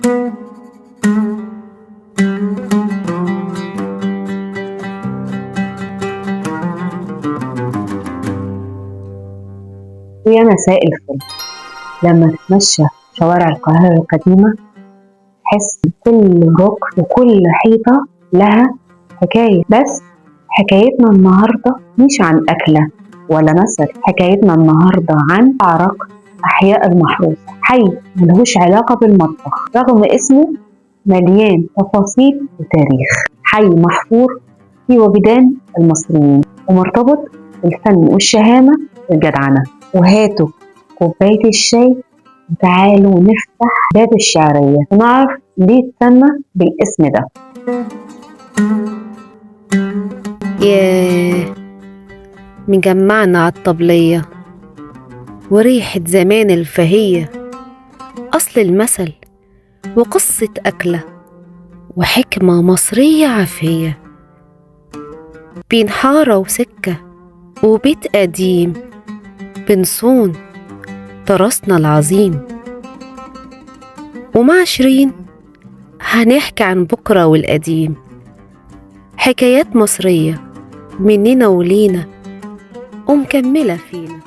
يا مساء الفل. لما تتمشى شوارع القاهرة القديمة تحس كل ركن وكل حيطة لها حكاية، بس حكايتنا النهاردة مش عن أكلة ولا مثل، حكايتنا النهاردة عن عرق أحياء المحروسة، حي ملهوش علاقة بالمطبخ رغم اسمه مليان تفاصيل وتاريخ، حي محفور في وجدان المصريين ومرتبط بالفن والشهامة والجدعنة. وهاتوا كوباية الشاي وتعالوا نفتح باب الشعرية ونعرف ليه اتسمى بالاسم ده. ياه، مجمعنا عالطبلية وريحة زمان الفهية، أصل المثل وقصة أكلة وحكمة مصرية عافية، بين حارة وسكة وبيت قديم بنصون تراثنا العظيم. ومع شيرين هنحكي عن بكرة والقديم، حكايات مصرية مننا ولينا ومكملة فينا.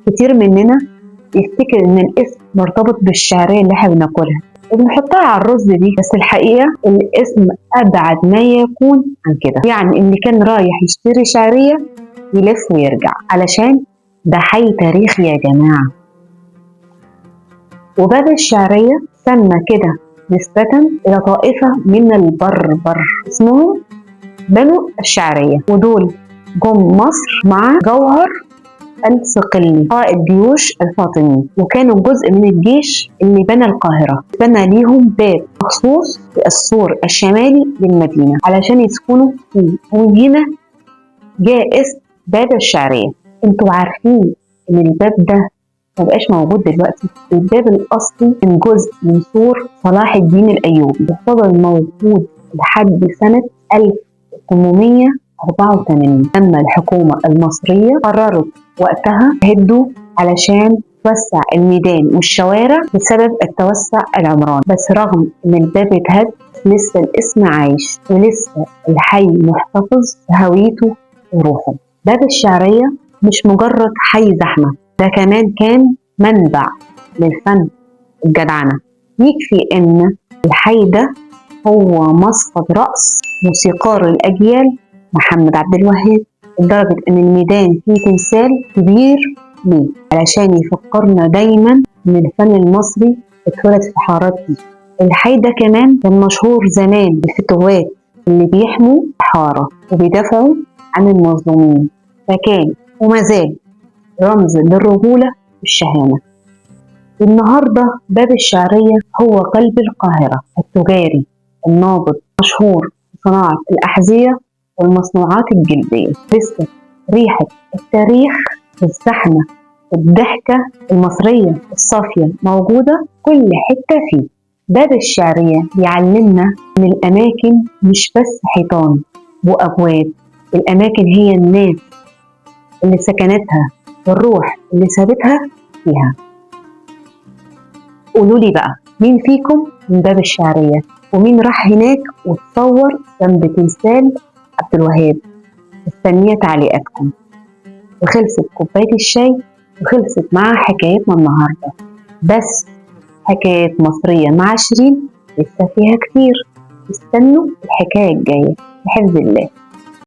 كتير مننا يفتكر ان الاسم مرتبط بالشعرية اللي احنا بناكلها وبنحطها على الرز دي، بس الحقيقة الاسم أبعد ما يكون عن كده. يعني اللي كان رايح يشتري شعرية يلف ويرجع علشان ده حي تاريخي يا جماعة. وباب الشعرية سمى كده نسبة إلى طائفة من البربر اسمهم بنو الشعرية، ودول جم مصر مع جوهر الصقلي قائد جيوش الفاطمي، وكانوا جزء من الجيش اللي بنى القاهرة. بنى ليهم باب مخصوص في السور الشمالي للمدينة علشان يسكنوا فيه، ومن هنا جاء اسم باب الشعرية. انتوا عارفين ان الباب ده مبقاش موجود دلوقتي؟ الباب الأصلي كان جزء من سور صلاح الدين الأيوبي وفضل موجود لحد سنة 1884 لما الحكومة المصرية قررت وقتها هدوا علشان توسع الميدان والشوارع بسبب التوسع العمراني. بس رغم ان الباب اتهد لسه الاسم عايش ولسه الحي محتفظ بهويته وروحه. باب الشعرية مش مجرد حي زحمة، ده كمان كان منبع للفن الجدعنة. يكفي ان الحي ده هو مصفد رأس موسيقار الأجيال محمد عبد الوهاب، لدرجة ان الميدان فيه تمثال كبير ليه علشان يفكرنا دايما ان الفن المصري اتولد في الحارات دي. الحي ده كمان كان مشهور زمان بالفتوات اللي بيحموا الحارة وبيدافعوا عن المظلومين، فكان ومازال رمز للرجولة والشهامة. النهاردة باب الشعرية هو قلب القاهرة التجاري النابض، مشهور بصناعة الأحذية والمصنوعات الجلدية. لسه ريحة التاريخ والزحمة والضحكة المصرية الصافية موجودة كل حتة فيه. باب الشعرية يعلمنا إن الأماكن مش بس حيطان وأبواب، الأماكن هي الناس اللي سكنتها والروح اللي سابتها فيها. قولولي بقى، مين فيكم من باب الشعرية ومين راح هناك وتصور جنب تمثال عبد الوهاب؟ مستنية تعليقاتكم. وخلصت كوباية الشاي وخلصت مع حكايتنا النهاردة، بس حكايات مصرية مع شيرين لسه فيها كتير. استنوا الحكاية الجاية بحفظ الله.